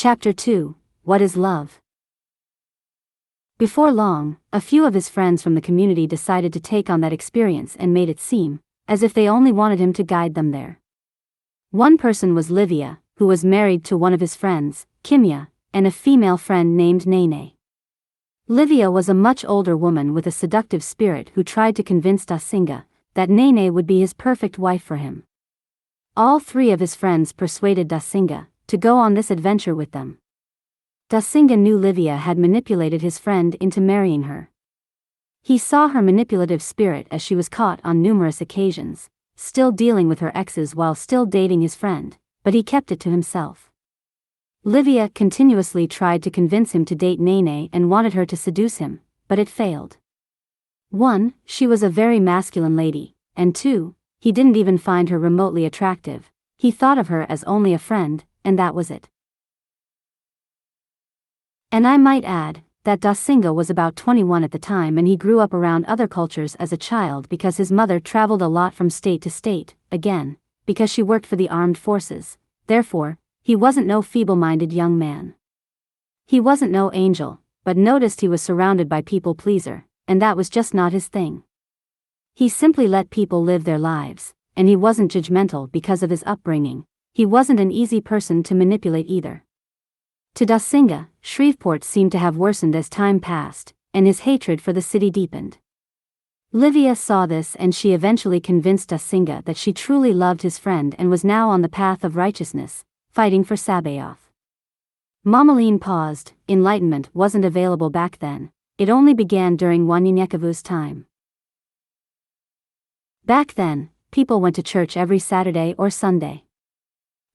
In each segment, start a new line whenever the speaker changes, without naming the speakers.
Chapter 2, What is Love? Before long, a few of his friends from the community decided to take on that experience and made it seem as if they only wanted him to guide them there. One person was Livia, who was married to one of his friends, Kimya, and a female friend named Nene. Livia was a much older woman with a seductive spirit who tried to convince Dasinga that Nene would be his perfect wife for him. All three of his friends persuaded Dasinga to go on this adventure with them. Dasinga knew Livia had manipulated his friend into marrying her. He saw her manipulative spirit as she was caught on numerous occasions, still dealing with her exes while still dating his friend, but he kept it to himself. Livia continuously tried to convince him to date Nene and wanted her to seduce him, but it failed. 1. She was a very masculine lady, and 2. He didn't even find her remotely attractive. He thought of her as only a friend, and that was it. And I might add that Dasinga was about 21 at the time, and he grew up around other cultures as a child because his mother traveled a lot from state to state, again, because she worked for the armed forces. Therefore, he wasn't no feeble-minded young man. He wasn't no angel, but noticed he was surrounded by people-pleaser, and that was just not his thing. He simply let people live their lives, and he wasn't judgmental because of his upbringing. He wasn't an easy person to manipulate either. To Dasinga, Shreveport seemed to have worsened as time passed, and his hatred for the city deepened. Livia saw this, and she eventually convinced Dasinga that she truly loved his friend and was now on the path of righteousness, fighting for Sabaoth. Mammalean paused. Enlightenment wasn't available back then. It only began during Wanyanyekavu's time. Back then, people went to church every Saturday or Sunday.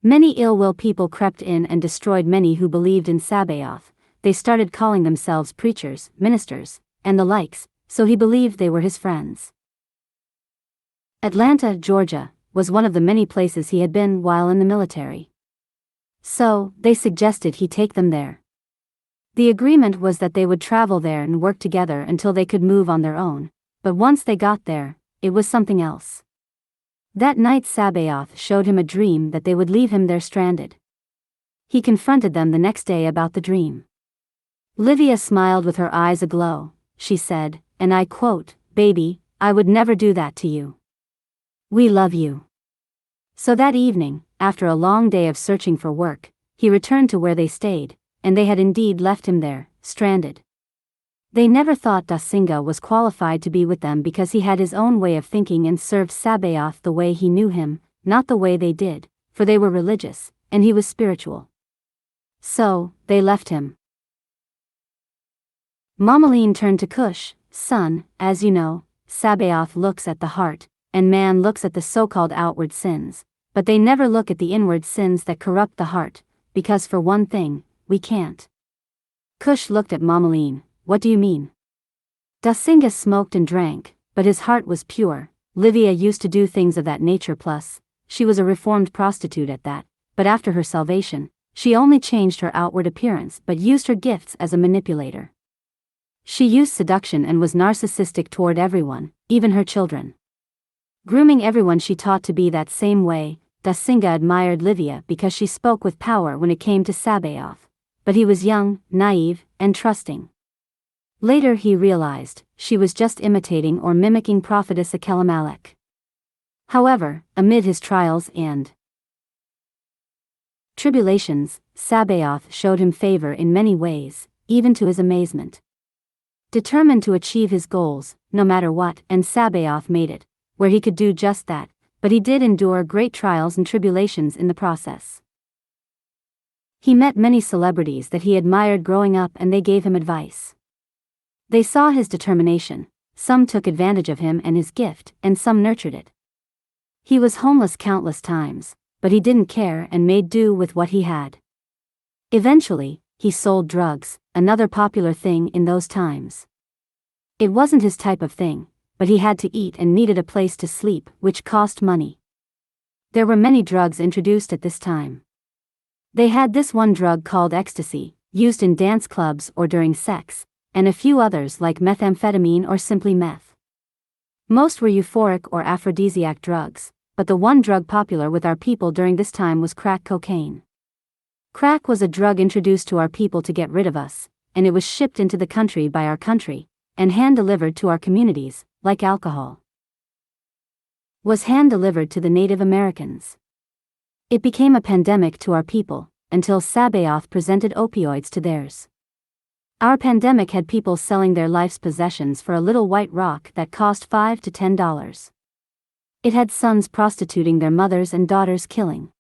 Many ill-will people crept in and destroyed many who believed in Sabaoth. They started calling themselves preachers, ministers, and the likes, so he believed they were his friends. Atlanta, Georgia, was one of the many places he had been while in the military. So, they suggested he take them there. The agreement was that they would travel there and work together until they could move on their own, but once they got there, it was something else. That night Sabaoth showed him a dream that they would leave him there stranded. He confronted them the next day about the dream. Livia smiled with her eyes aglow. She said, and I quote, "Baby, I would never do that to you. We love you." So that evening, after a long day of searching for work, he returned to where they stayed, and they had indeed left him there, stranded. They never thought Dasinga was qualified to be with them because he had his own way of thinking and served Sabaoth the way he knew him, not the way they did, for they were religious, and he was spiritual. So, they left him. Mammalean turned to Cush, "Son, as you know, Sabaoth looks at the heart, and man looks at the so-called outward sins, but they never look at the inward sins that corrupt the heart, because for one thing, we can't." Cush looked at Mammalean. "What do you mean?" Dasinga smoked and drank, but his heart was pure. Livia used to do things of that nature, plus, she was a reformed prostitute at that, but after her salvation, she only changed her outward appearance but used her gifts as a manipulator. She used seduction and was narcissistic toward everyone, even her children. Grooming everyone she taught to be that same way. Dasinga admired Livia because she spoke with power when it came to Sabaoth, but he was young, naive, and trusting. Later he realized, she was just imitating or mimicking prophetess Elimelech. However, amid his trials and tribulations, Sabaoth showed him favor in many ways, even to his amazement. Determined to achieve his goals, no matter what, and Sabaoth made it, where he could do just that, but he did endure great trials and tribulations in the process. He met many celebrities that he admired growing up, and they gave him advice. They saw his determination, some took advantage of him and his gift, and some nurtured it. He was homeless countless times, but he didn't care and made do with what he had. Eventually, he sold drugs, another popular thing in those times. It wasn't his type of thing, but he had to eat and needed a place to sleep, which cost money. There were many drugs introduced at this time. They had this one drug called ecstasy, used in dance clubs or during sex, and a few others like methamphetamine or simply meth. Most were euphoric or aphrodisiac drugs, but the one drug popular with our people during this time was crack cocaine. Crack was a drug introduced to our people to get rid of us, and it was shipped into the country by our country, and hand-delivered to our communities, like alcohol was hand-delivered to the Native Americans. It became a pandemic to our people, until Sabaoth presented opioids to theirs. Our pandemic had people selling their life's possessions for a little white rock that cost $5 to $10. It had sons prostituting their mothers and daughters killing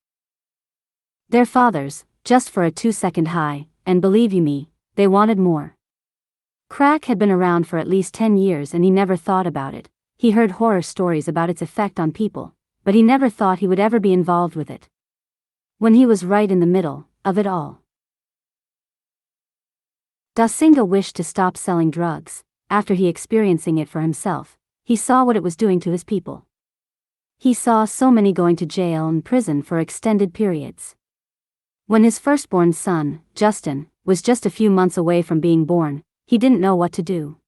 their fathers, just for a 2-second high, and believe you me, they wanted more. Crack had been around for at least 10 years and he never thought about it. He heard horror stories about its effect on people, but he never thought he would ever be involved with it. When he was right in the middle of it all. Dasinga wished to stop selling drugs. After he experiencing it for himself, he saw what it was doing to his people. He saw so many going to jail and prison for extended periods. When his firstborn son, Justin, was just a few months away from being born, he didn't know what to do.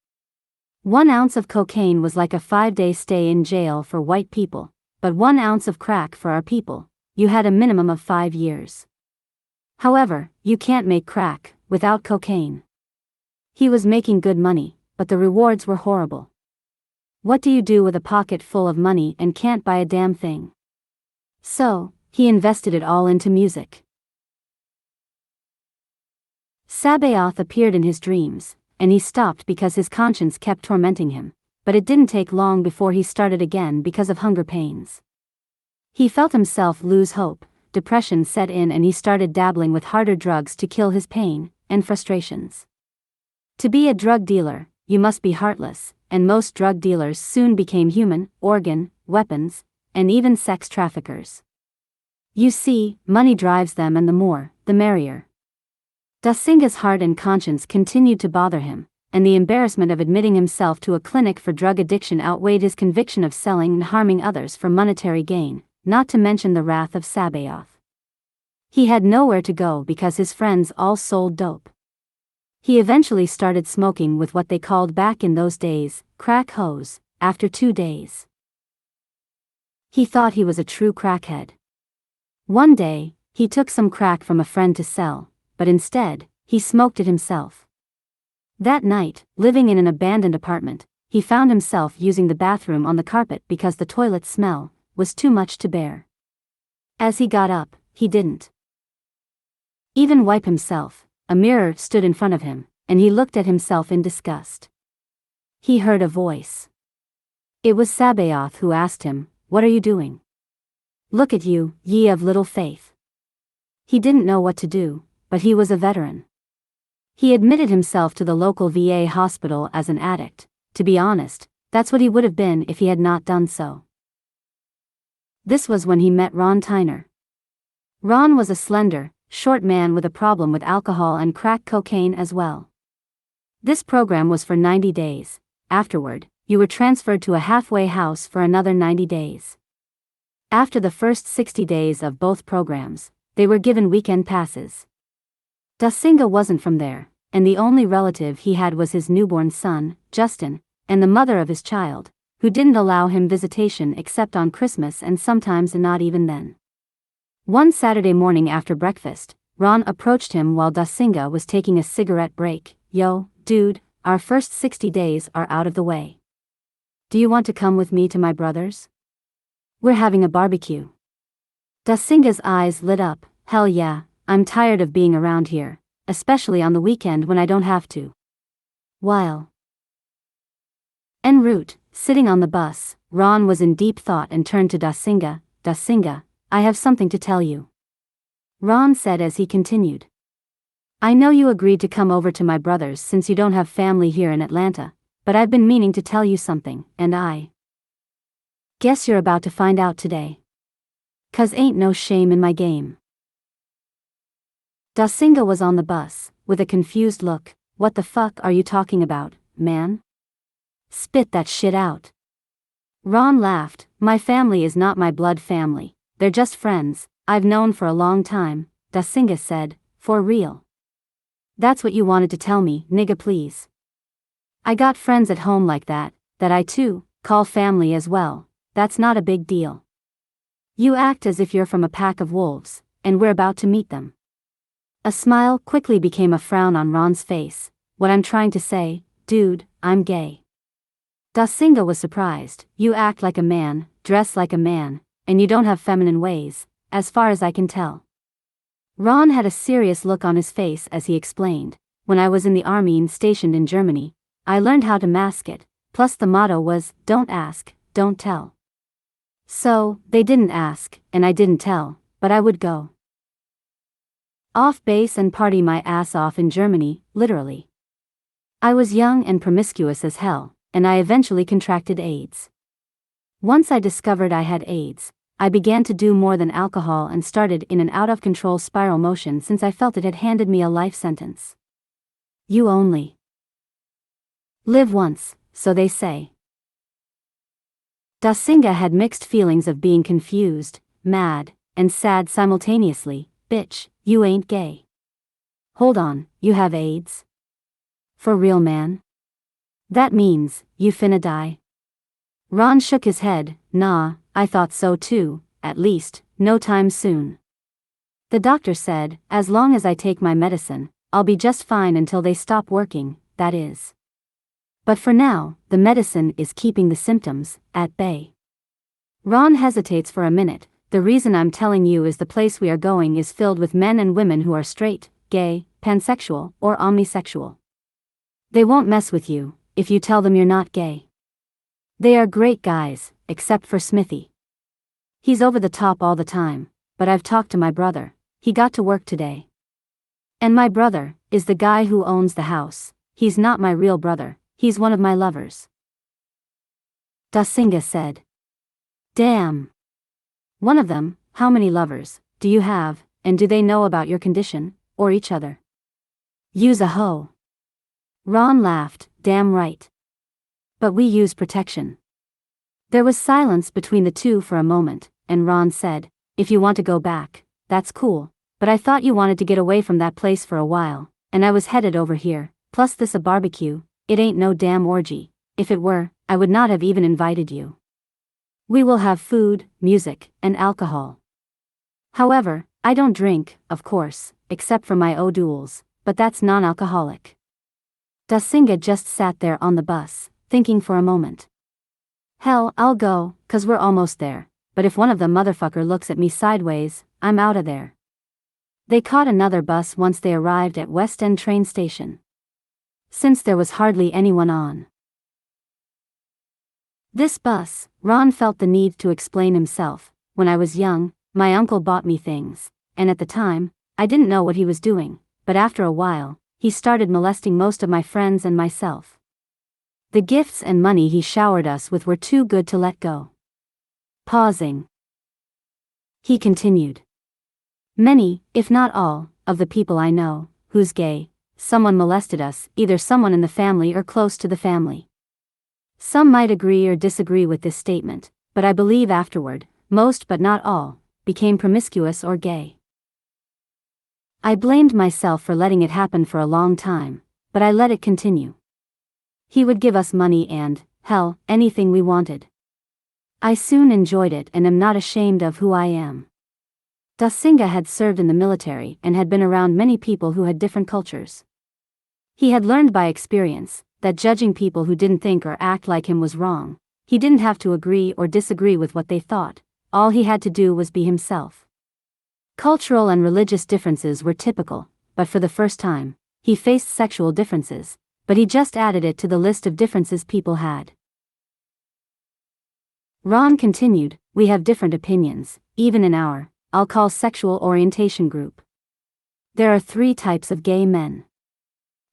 1 ounce of cocaine was like a 5-day stay in jail for white people, but 1 ounce of crack for our people, you had a minimum of 5 years. However, you can't make crack without cocaine. He was making good money, but the rewards were horrible. What do you do with a pocket full of money and can't buy a damn thing? So, he invested it all into music. Sabaoth appeared in his dreams, and he stopped because his conscience kept tormenting him, but it didn't take long before he started again because of hunger pains. He felt himself lose hope, depression set in and he started dabbling with harder drugs to kill his pain and frustrations. To be a drug dealer, you must be heartless, and most drug dealers soon became human, organ, weapons, and even sex traffickers. You see, money drives them and the more, the merrier. Dasinga's heart and conscience continued to bother him, and the embarrassment of admitting himself to a clinic for drug addiction outweighed his conviction of selling and harming others for monetary gain, not to mention the wrath of Sabaoth. He had nowhere to go because his friends all sold dope. He eventually started smoking with what they called back in those days, crack hose, after 2 days. He thought he was a true crackhead. One day, he took some crack from a friend to sell, but instead, he smoked it himself. That night, living in an abandoned apartment, he found himself using the bathroom on the carpet because the toilet smell was too much to bear. As he got up, he didn't even wipe himself. A mirror stood in front of him, and he looked at himself in disgust. He heard a voice. It was Sabaoth who asked him, "What are you doing? Look at you, ye of little faith." He didn't know what to do, but he was a veteran. He admitted himself to the local VA hospital as an addict. To be honest, that's what he would have been if he had not done so. This was when he met Ron Tyner. Ron was a slender, short man with a problem with alcohol and crack cocaine as well. This program was for 90 days. Afterward, you were transferred to a halfway house for another 90 days. After the first 60 days of both programs, they were given weekend passes. Dasinga wasn't from there, and the only relative he had was his newborn son, Justin, and the mother of his child, who didn't allow him visitation except on Christmas and sometimes not even then. One Saturday morning after breakfast, Ron approached him while Dasinga was taking a cigarette break. "Yo, dude, our first 60 days are out of the way. Do you want to come with me to my brother's? We're having a barbecue." Dasinga's eyes lit up. "Hell yeah, I'm tired of being around here, especially on the weekend when I don't have to." While en route, sitting on the bus, Ron was in deep thought and turned to Dasinga. "Dasinga, I have something to tell you," Ron said as he continued. "I know you agreed to come over to my brother's since you don't have family here in Atlanta, but I've been meaning to tell you something, and I guess you're about to find out today. 'Cause ain't no shame in my game." Dasinga was on the bus, with a confused look. "What the fuck are you talking about, man? Spit that shit out." Ron laughed. "My family is not my blood family, they're just friends I've known for a long time," Dasinga said. "For real? That's what you wanted to tell me, nigga, please. I got friends at home like that I too call family as well. That's not a big deal. You act as if you're from a pack of wolves, and we're about to meet them." A smile quickly became a frown on Ron's face. What I'm trying to say, dude, I'm gay. Dasinga was surprised. You act like a man, dress like a man, and you don't have feminine ways, as far as I can tell. Ron had a serious look on his face as he explained. When I was in the army and stationed in Germany, I learned how to mask it, plus the motto was, don't ask, don't tell. So, they didn't ask, and I didn't tell, but I would go off base and party my ass off in Germany, literally. I was young and promiscuous as hell, and I eventually contracted AIDS. Once I discovered I had AIDS, I began to do more than alcohol and started in an out-of-control spiral motion since I felt it had handed me a life sentence. You only live once, so they say. Dasinga had mixed feelings of being confused, mad, and sad simultaneously. Bitch, you ain't gay. Hold on, you have AIDS? For real, man? That means, you finna die? Ron shook his head. Nah, I thought so too, at least, no time soon. The doctor said, as long as I take my medicine, I'll be just fine until they stop working, that is. But for now, the medicine is keeping the symptoms at bay. Ron hesitates for a minute. The reason I'm telling you is the place we are going is filled with men and women who are straight, gay, pansexual, or omnisexual. They won't mess with you if you tell them you're not gay. They are great guys, except for Smithy. He's over the top all the time, but I've talked to my brother. He got to work today. And my brother is the guy who owns the house. He's not my real brother, he's one of my lovers. Dasinga said. Damn. One of them. How many lovers do you have, and do they know about your condition, or each other? Use a hoe. Ron laughed. Damn right. But we use protection. There was silence between the two for a moment, and Ron said, if you want to go back, that's cool, but I thought you wanted to get away from that place for a while, and I was headed over here, plus this a barbecue, it ain't no damn orgy. If it were, I would not have even invited you. We will have food, music, and alcohol. However, I don't drink, of course, except for my O'Douls, but that's non-alcoholic. Dasinga just sat there on the bus, thinking for a moment. Hell, I'll go, 'cause we're almost there, but if one of the motherfucker looks at me sideways, I'm outta there. They caught another bus once they arrived at West End train station. Since there was hardly anyone on this bus, Ron felt the need to explain himself. When I was young, my uncle bought me things, and at the time, I didn't know what he was doing, but after a while, he started molesting most of my friends and myself. The gifts and money he showered us with were too good to let go. Pausing, he continued. Many, if not all, of the people I know, who's gay, someone molested us, either someone in the family or close to the family. Some might agree or disagree with this statement, but I believe afterward, most but not all, became promiscuous or gay. I blamed myself for letting it happen for a long time, but I let it continue. He would give us money and, hell, anything we wanted. I soon enjoyed it and am not ashamed of who I am. Dasinga had served in the military and had been around many people who had different cultures. He had learned by experience that judging people who didn't think or act like him was wrong. He didn't have to agree or disagree with what they thought. All he had to do was be himself. Cultural and religious differences were typical, but for the first time, he faced sexual differences, but he just added it to the list of differences people had. Ron continued, we have different opinions, even in our, I'll call sexual orientation group. There are 3 types of gay men.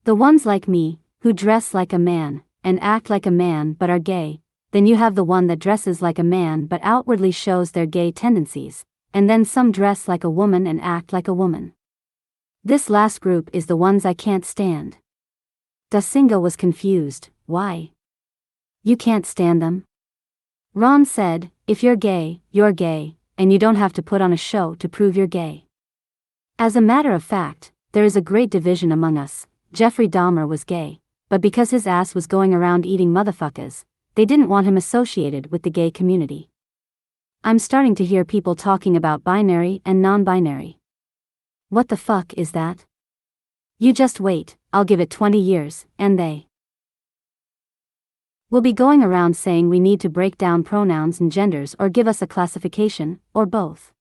The ones like me, who dress like a man, and act like a man but are gay. Then you have the one that dresses like a man but outwardly shows their gay tendencies, and then some dress like a woman and act like a woman. This last group is the ones I can't stand. Dasinga was confused. Why? You can't stand them? Ron said, if you're gay, and you don't have to put on a show to prove you're gay. As a matter of fact, there is a great division among us. Jeffrey Dahmer was gay, but because his ass was going around eating motherfuckers, they didn't want him associated with the gay community. I'm starting to hear people talking about binary and non-binary. What the fuck is that? You just wait, I'll give it 20 years, and they will be going around saying we need to break down pronouns and genders or give us a classification, or both.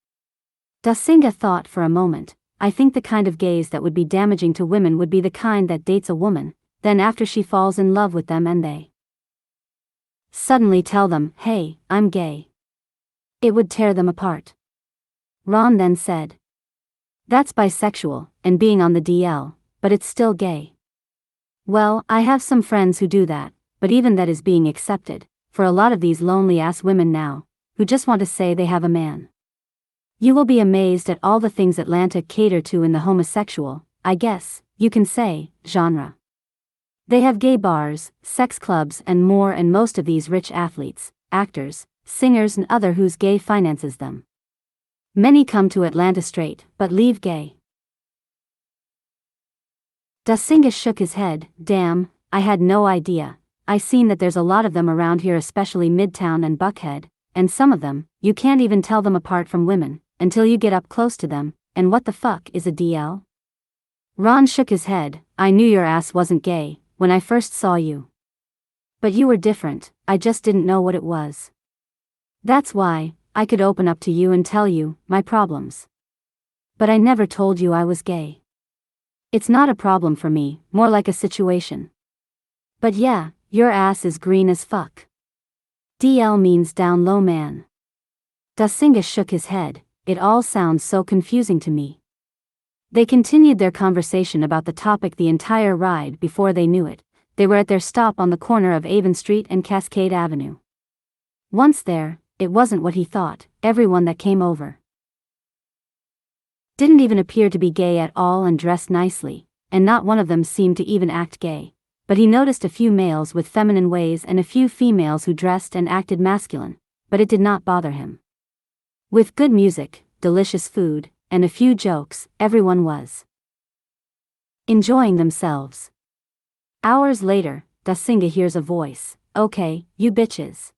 Dasinga thought for a moment. I think the kind of gaze that would be damaging to women would be the kind that dates a woman, then after she falls in love with them and they suddenly tell them, hey, I'm gay. It would tear them apart. Ron then said. That's bisexual, and being on the DL, but it's still gay. Well, I have some friends who do that, but even that is being accepted, for a lot of these lonely-ass women now, who just want to say they have a man. You will be amazed at all the things Atlanta cater to in the homosexual, I guess, you can say, genre. They have gay bars, sex clubs and more, and most of these rich athletes, actors, singers and other whose gay finances them. Many come to Atlanta straight, but leave gay. Dasinga shook his head. Damn, I had no idea. I seen that there's a lot of them around here, especially Midtown and Buckhead, and some of them, you can't even tell them apart from women, until you get up close to them. And what the fuck is a DL? Ron shook his head. I knew your ass wasn't gay when I first saw you. But you were different, I just didn't know what it was. That's why, I could open up to you and tell you my problems. But I never told you I was gay. It's not a problem for me, more like a situation. But yeah, your ass is green as fuck. DL means down low man. Dasinga shook his head. It all sounds so confusing to me. They continued their conversation about the topic the entire ride. Before they knew it, they were at their stop on the corner of Avon Street and Cascade Avenue. Once there, it wasn't what he thought. Everyone that came over didn't even appear to be gay at all and dressed nicely, and not one of them seemed to even act gay. But he noticed a few males with feminine ways and a few females who dressed and acted masculine, but it did not bother him. With good music, delicious food, and a few jokes, everyone was enjoying themselves. Hours later, Dasinga hears a voice. Okay, you bitches.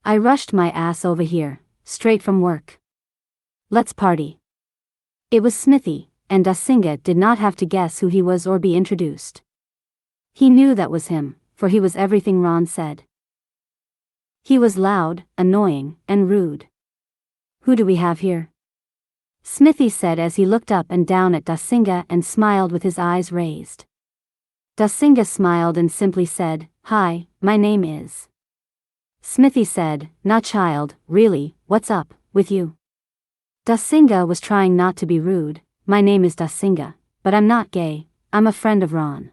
I rushed my ass over here, straight from work. Let's party. It was Smithy, and Dasinga did not have to guess who he was or be introduced. He knew that was him, for he was everything Ron said. He was loud, annoying, and rude. Who do we have here? Smithy said as he looked up and down at Dasinga and smiled with his eyes raised. Dasinga smiled and simply said, Hi, my name is. Smithy said, Nah child, really, what's up with you? Dasinga was trying not to be rude. My name is Dasinga, but I'm not gay, I'm a friend of Ron.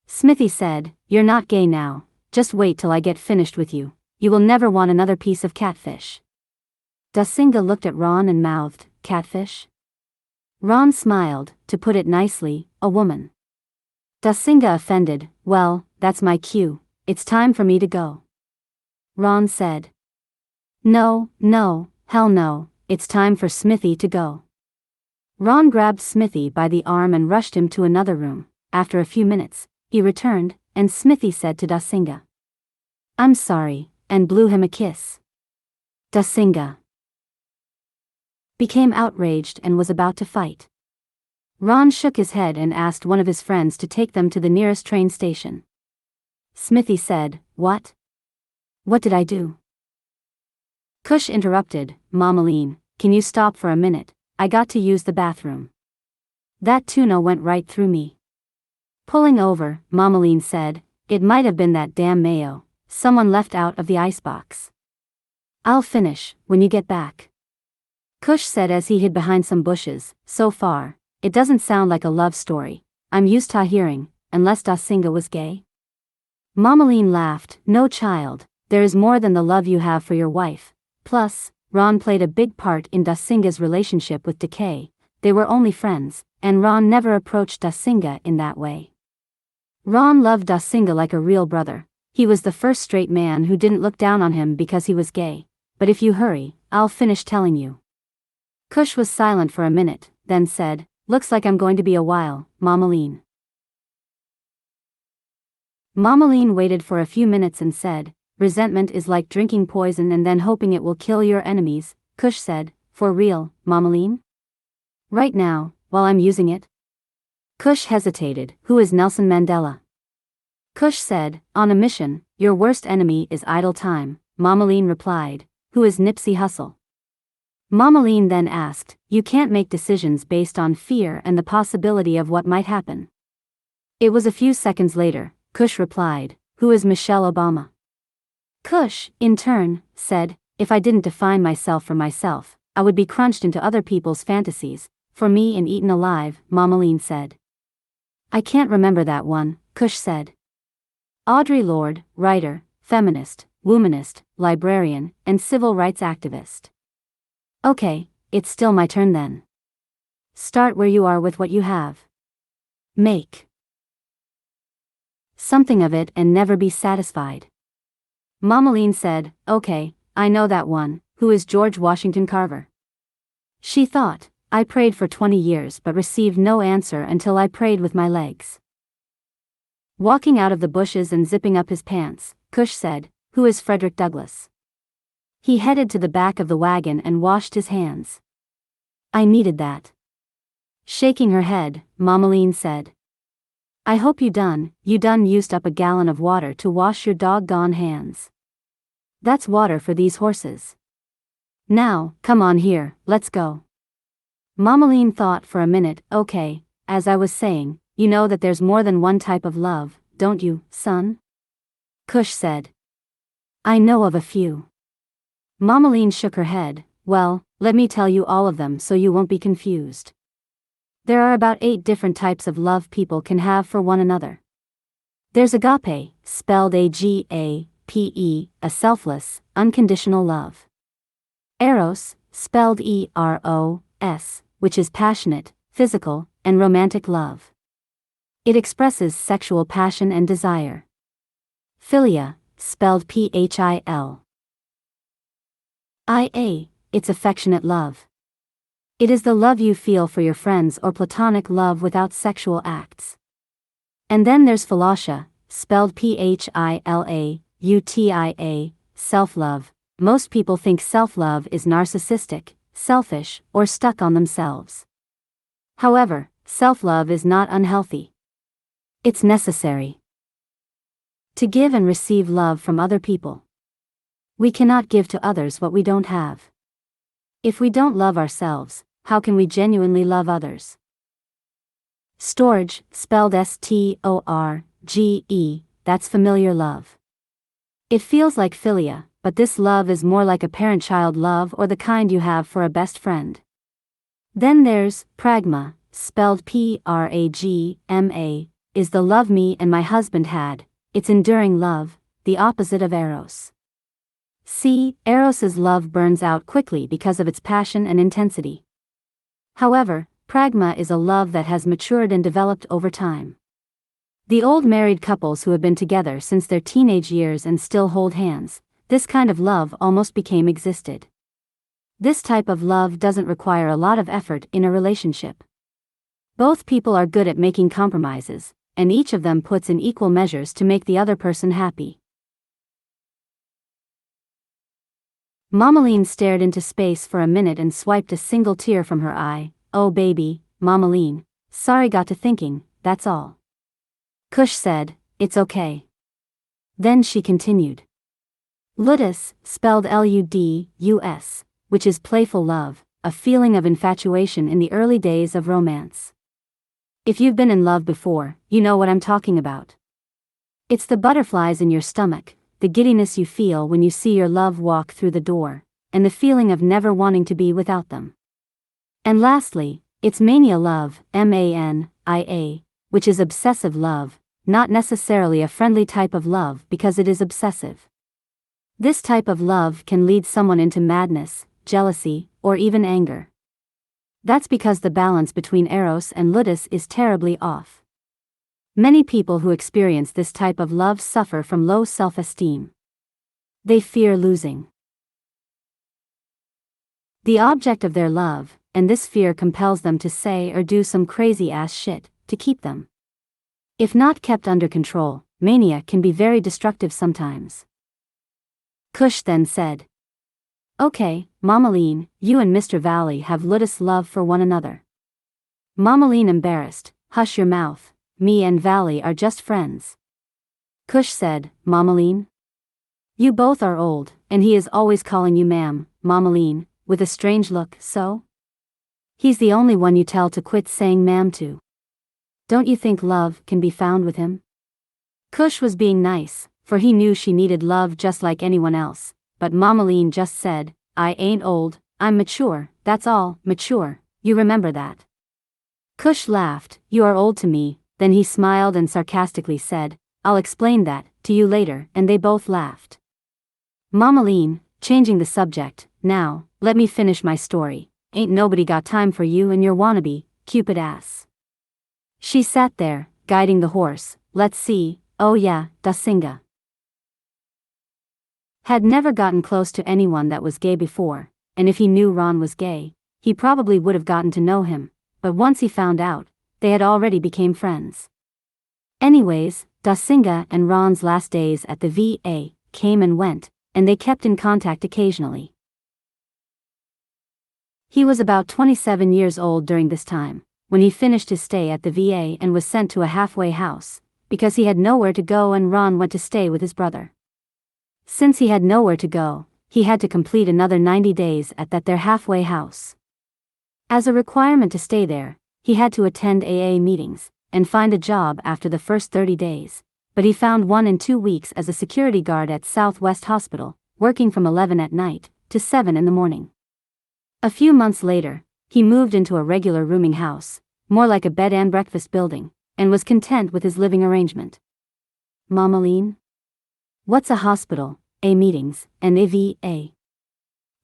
Smithy said, You're not gay now, just wait till I get finished with you. You will never want another piece of catfish. Dasinga looked at Ron and mouthed, Catfish? Ron smiled, to put it nicely, a woman. Dasinga offended, Well, that's my cue, it's time for me to go. Ron said. No, hell no, it's time for Smithy to go. Ron grabbed Smithy by the arm and rushed him to another room. After a few minutes, he returned, and Smithy said to Dasinga, I'm sorry, and blew him a kiss. Dasinga became outraged and was about to fight. Ron shook his head and asked one of his friends to take them to the nearest train station. Smithy said, What? What did I do? Cush interrupted, Mammalean, can you stop for a minute? I got to use the bathroom. That tuna went right through me. Pulling over, Mammalean said, It might have been that damn mayo someone left out of the icebox. I'll finish when you get back. Cush said as he hid behind some bushes. So far, it doesn't sound like a love story. I'm used to hearing, unless Dasinga was gay. Mammalean laughed. No child, there is more than the love you have for your wife. Plus, Ron played a big part in Dasinga's relationship with Decay. They were only friends, and Ron never approached Dasinga in that way. Ron loved Dasinga like a real brother. He was the first straight man who didn't look down on him because he was gay. But if you hurry, I'll finish telling you. Cush was silent for a minute, then said, Looks like I'm going to be a while, Mammalean. Mammalean waited for a few minutes and said, Resentment is like drinking poison and then hoping it will kill your enemies. Cush said, For real, Mammalean? Right now, while I'm using it? Cush hesitated. Who is Nelson Mandela? Cush said, on a mission, your worst enemy is idle time. Mammalean replied, who is Nipsey Hussle? Mammalean then asked, you can't make decisions based on fear and the possibility of what might happen. It was a few seconds later, Cush replied, who is Michelle Obama? Cush, in turn, said, if I didn't define myself for myself, I would be crunched into other people's fantasies, for me and eaten alive, Mammalean said. I can't remember that one, Cush said. Audre Lorde, writer, feminist, womanist, librarian, and civil rights activist. Okay, it's still my turn then. Start where you are with what you have. Make something of it and never be satisfied. Mammalean said, okay, I know that one. Who is George Washington Carver? She thought, I prayed for 20 years but received no answer until I prayed with my legs. Walking out of the bushes and zipping up his pants, Cush said, who is Frederick Douglass? He headed to the back of the wagon and washed his hands. I needed that. Shaking her head, Mammalean said, I hope you done used up a gallon of water to wash your doggone hands. That's water for these horses. Now, come on here, let's go. Mammalean thought for a minute, okay, as I was saying, you know that there's more than one type of love, don't you, son? Cush said. I know of a few. Mammalean shook her head, well, let me tell you all of them so you won't be confused. There are about 8 different types of love people can have for one another. There's agape, spelled A-G-A-P-E, a selfless, unconditional love. Eros, spelled E-R-O-S, which is passionate, physical, and romantic love. It expresses sexual passion and desire. Philia, spelled P-H-I-L. I-A, it's affectionate love. It is the love you feel for your friends or platonic love without sexual acts. And then there's Philatia, spelled P-H-I-L-A-U-T-I-A, self-love. Most people think self-love is narcissistic, selfish, or stuck on themselves. However, self-love is not unhealthy. It's necessary to give and receive love from other people. We cannot give to others what we don't have. If we don't love ourselves, how can we genuinely love others? Storge, spelled S-T-O-R-G-E, that's familiar love. It feels like philia, but this love is more like a parent-child love or the kind you have for a best friend. Then there's pragma, spelled P-R-A-G-M-A, is the love me and my husband had. It's enduring love, the opposite of eros. See, Eros's love burns out quickly because of its passion and intensity. However, pragma is a love that has matured and developed over time. The old married couples who have been together since their teenage years and still hold hands, this kind of love almost became existed. This type of love doesn't require a lot of effort in a relationship. Both people are good at making compromises, and each of them puts in equal measures to make the other person happy. Mammalean stared into space for a minute and swiped a single tear from her eye. Oh baby, Mammalean, sorry, got to thinking, that's all. Cush said, it's okay. Then she continued. Ludus, spelled L-U-D-U-S, which is playful love, a feeling of infatuation in the early days of romance. If you've been in love before, you know what I'm talking about. It's the butterflies in your stomach, the giddiness you feel when you see your love walk through the door, and the feeling of never wanting to be without them. And lastly, it's mania love, M-A-N-I-A, which is obsessive love, not necessarily a friendly type of love because it is obsessive. This type of love can lead someone into madness, jealousy, or even anger. That's because the balance between Eros and Ludus is terribly off. Many people who experience this type of love suffer from low self-esteem. They fear losing the object of their love, and this fear compels them to say or do some crazy-ass shit to keep them. If not kept under control, mania can be very destructive sometimes. Cush then said, okay, Mammalean, you and Mr. Valley have Ludus love for one another. Mammalean embarrassed, hush your mouth, me and Valley are just friends. Cush said, Mammalean? You both are old, and he is always calling you ma'am, Mammalean, with a strange look, so? He's the only one you tell to quit saying ma'am to. Don't you think love can be found with him? Cush was being nice, for he knew she needed love just like anyone else, but Mammalean just said, I ain't old, I'm mature, that's all, mature, you remember that. Cush laughed, you are old to me, then he smiled and sarcastically said, I'll explain that to you later, and they both laughed. Mammalean, changing the subject, now, let me finish my story, ain't nobody got time for you and your wannabe, Cupid ass. She sat there, guiding the horse, let's see, oh yeah, Dasinga. Had never gotten close to anyone that was gay before, and if he knew Ron was gay, he probably would have gotten to know him, but once he found out, they had already became friends. Anyways, Dasinga and Ron's last days at the VA came and went, and they kept in contact occasionally. He was about 27 years old during this time, when he finished his stay at the VA and was sent to a halfway house, because he had nowhere to go and Ron went to stay with his brother. Since he had nowhere to go, he had to complete another 90 days at their halfway house. As a requirement to stay there, he had to attend AA meetings, and find a job after the first 30 days, but he found one in 2 weeks as a security guard at Southwest Hospital, working from 11 at night to 7 in the morning. A few months later, he moved into a regular rooming house, more like a bed and breakfast building, and was content with his living arrangement. Mammalean? What's a hospital, A meetings, and a VA?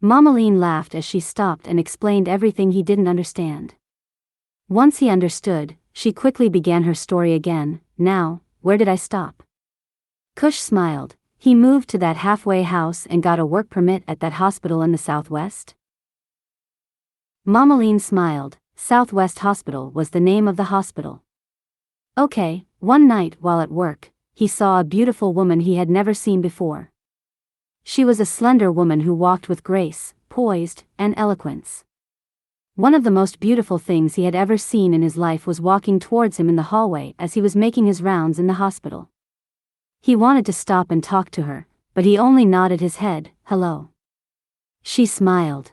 Mammalean laughed as she stopped and explained everything he didn't understand. Once he understood, she quickly began her story again. Now, where did I stop? Cush smiled. He moved to that halfway house and got a work permit at that hospital in the Southwest? Mammalean smiled. Southwest Hospital was the name of the hospital. Okay, one night while at work, he saw a beautiful woman he had never seen before. She was a slender woman who walked with grace, poised, and eloquence. One of the most beautiful things he had ever seen in his life was walking towards him in the hallway as he was making his rounds in the hospital. He wanted to stop and talk to her, but he only nodded his head, hello. She smiled.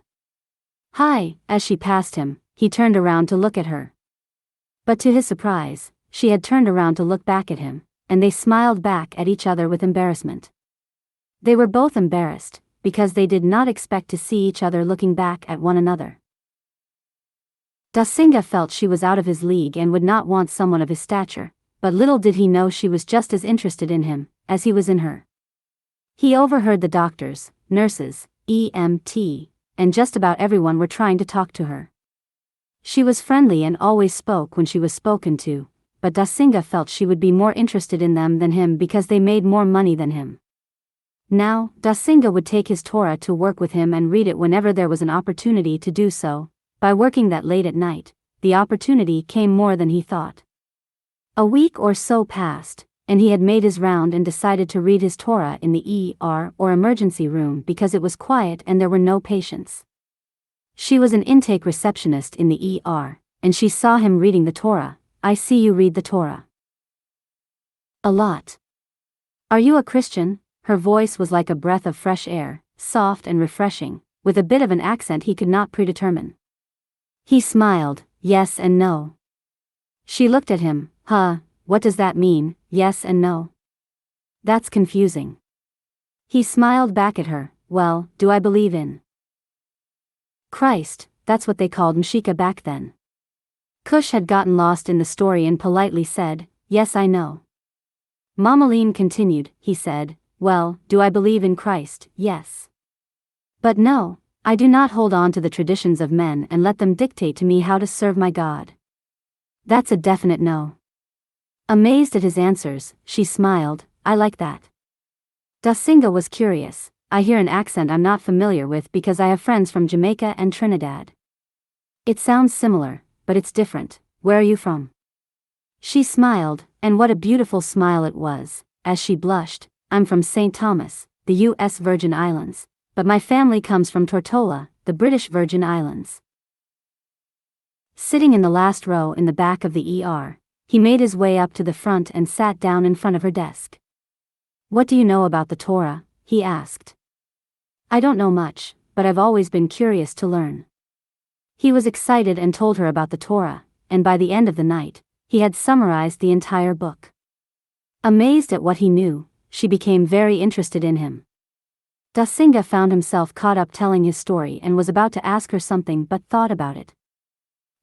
Hi, as she passed him, he turned around to look at her. But to his surprise, she had turned around to look back at him, and they smiled back at each other with embarrassment. They were both embarrassed, because they did not expect to see each other looking back at one another. Dasinga felt she was out of his league and would not want someone of his stature, but little did he know she was just as interested in him as he was in her. He overheard the doctors, nurses, EMT, and just about everyone were trying to talk to her. She was friendly and always spoke when she was spoken to, but Dasinga felt she would be more interested in them than him because they made more money than him. Now, Dasinga would take his Torah to work with him and read it whenever there was an opportunity to do so. By working that late at night, the opportunity came more than he thought. A week or so passed, and he had made his round and decided to read his Torah in the ER or emergency room because it was quiet and there were no patients. She was an intake receptionist in the ER, and she saw him reading the Torah. I see you read the Torah. A lot. Are you a Christian? Her voice was like a breath of fresh air, soft and refreshing, with a bit of an accent he could not predetermine. He smiled, yes and no. She looked at him, what does that mean, yes and no? That's confusing. He smiled back at her, well, do I believe in Christ? That's what they called Mshika back then. Cush had gotten lost in the story and politely said, yes I know. Mammalean continued, he said, well, do I believe in Christ? Yes. But no, I do not hold on to the traditions of men and let them dictate to me how to serve my God. That's a definite no. Amazed at his answers, she smiled, I like that. Dasinga was curious. I hear an accent I'm not familiar with because I have friends from Jamaica and Trinidad. It sounds similar, but it's different. Where are you from? She smiled, and what a beautiful smile it was, as she blushed. I'm from St. Thomas, the U.S. Virgin Islands, but my family comes from Tortola, the British Virgin Islands. Sitting in the last row in the back of the ER, he made his way up to the front and sat down in front of her desk. "What do you know about the Torah?" he asked. "I don't know much, but I've always been curious to learn." He was excited and told her about the Torah, and by the end of the night, he had summarized the entire book. Amazed at what he knew, she became very interested in him. Dasinga found himself caught up telling his story and was about to ask her something but thought about it.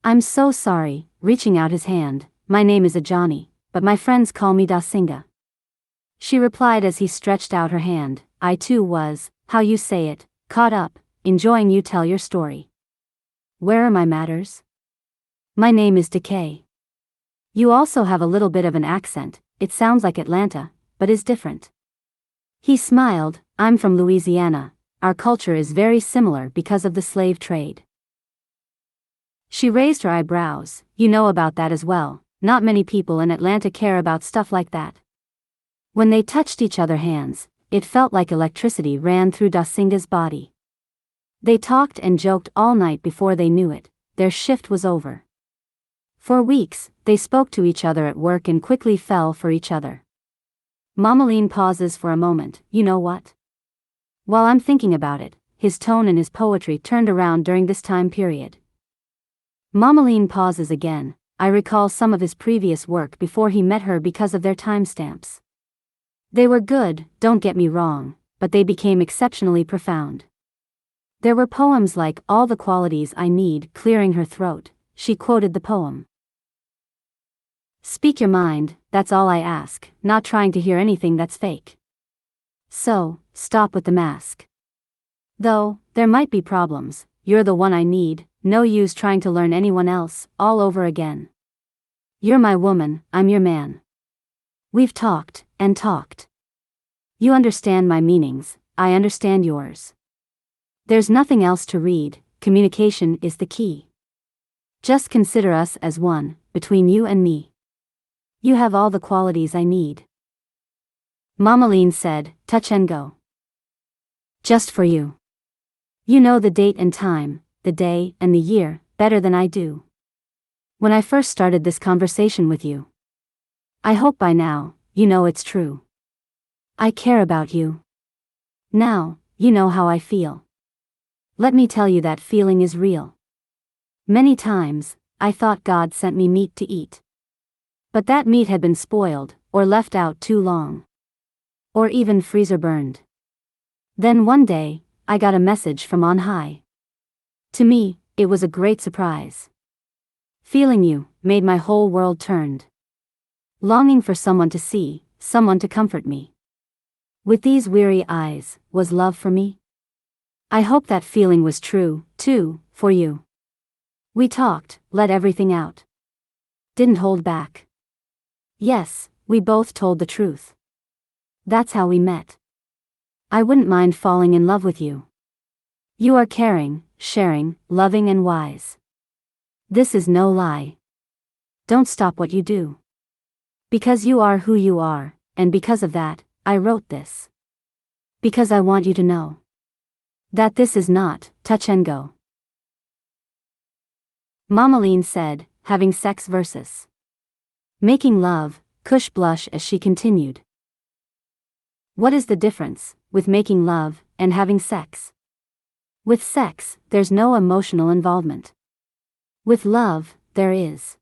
"I'm so sorry," reaching out his hand, "my name is Ajani, but my friends call me Dasinga." She replied as he stretched out her hand, "I too was, how you say it, caught up, enjoying you tell your story. Where are my matters? My name is Decay. You also have a little bit of an accent, it sounds like Atlanta, but is different." He smiled, "I'm from Louisiana, our culture is very similar because of the slave trade." She raised her eyebrows, "You know about that as well, not many people in Atlanta care about stuff like that." When they touched each other's hands, it felt like electricity ran through Dasinga's body. They talked and joked all night before they knew it, their shift was over. For weeks, they spoke to each other at work and quickly fell for each other. Mammalean pauses for a moment, "You know what? While I'm thinking about it," his tone and his poetry turned around during this time period. Mammalean pauses again, "I recall some of his previous work before he met her because of their timestamps. They were good, don't get me wrong, but they became exceptionally profound. There were poems like All the Qualities I Need." Clearing her throat, she quoted the poem. "Speak your mind, that's all I ask, not trying to hear anything that's fake. So, stop with the mask. Though, there might be problems, you're the one I need, no use trying to learn anyone else, all over again. You're my woman, I'm your man. We've talked, and talked. You understand my meanings, I understand yours. There's nothing else to read, communication is the key. Just consider us as one, between you and me. You have all the qualities I need." Mammalean said, "Touch and go. Just for you. You know the date and time, the day and the year, better than I do. When I first started this conversation with you. I hope by now, you know it's true. I care about you. Now, you know how I feel. Let me tell you that feeling is real. Many times, I thought God sent me meat to eat. But that meat had been spoiled, or left out too long. Or even freezer burned. Then one day, I got a message from on high. To me, it was a great surprise. Feeling you, made my whole world turned. Longing for someone to see, someone to comfort me. With these weary eyes, was love for me? I hope that feeling was true, too, for you. We talked, let everything out. Didn't hold back. Yes, we both told the truth. That's how we met. I wouldn't mind falling in love with you. You are caring, sharing, loving and wise. This is no lie. Don't stop what you do. Because you are who you are, and because of that, I wrote this. Because I want you to know that this is not touch and go." Mammalean said, "Having sex versus making love." Cush blushed as she continued. "What is the difference with making love and having sex? With sex, there's no emotional involvement. With love, there is.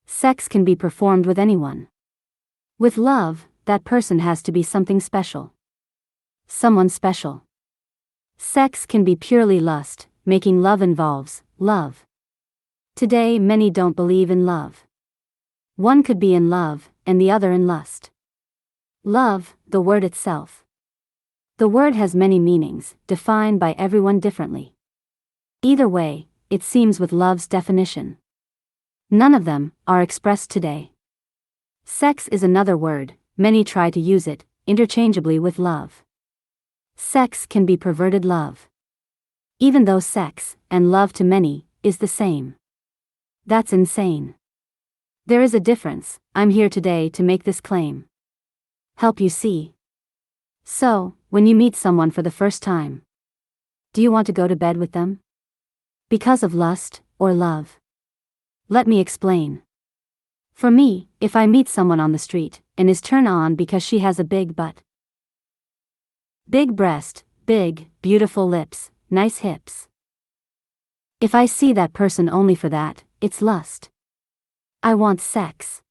Sex can be performed with anyone. With love, that person has to be something special. Someone special. Sex can be purely lust, making love involves love. Today many don't believe in love. One could be in love, and the other in lust. Love, the word itself. The word has many meanings, defined by everyone differently. Either way, it seems with love's definition. None of them are expressed today. Sex is another word, many try to use it interchangeably with love. Sex can be perverted love. Even though sex and love to many is the same. That's insane. There is a difference. I'm here today to make this claim. Help you see. So, when you meet someone for the first time, do you want to go to bed with them? Because of lust or love? Let me explain. For me, if I meet someone on the street, and is turned on because she has a big butt, big breast, big, beautiful lips, nice hips. If I see that person only for that, it's lust. I want sex.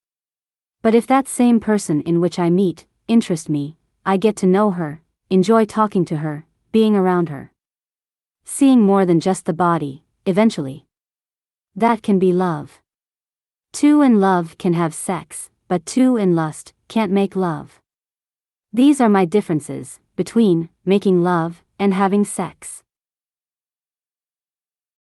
But if that same person in which I meet, interests me, I get to know her, enjoy talking to her, being around her, seeing more than just the body, eventually. That can be love. Two in love can have sex, but two in lust can't make love. These are my differences between making love and having sex.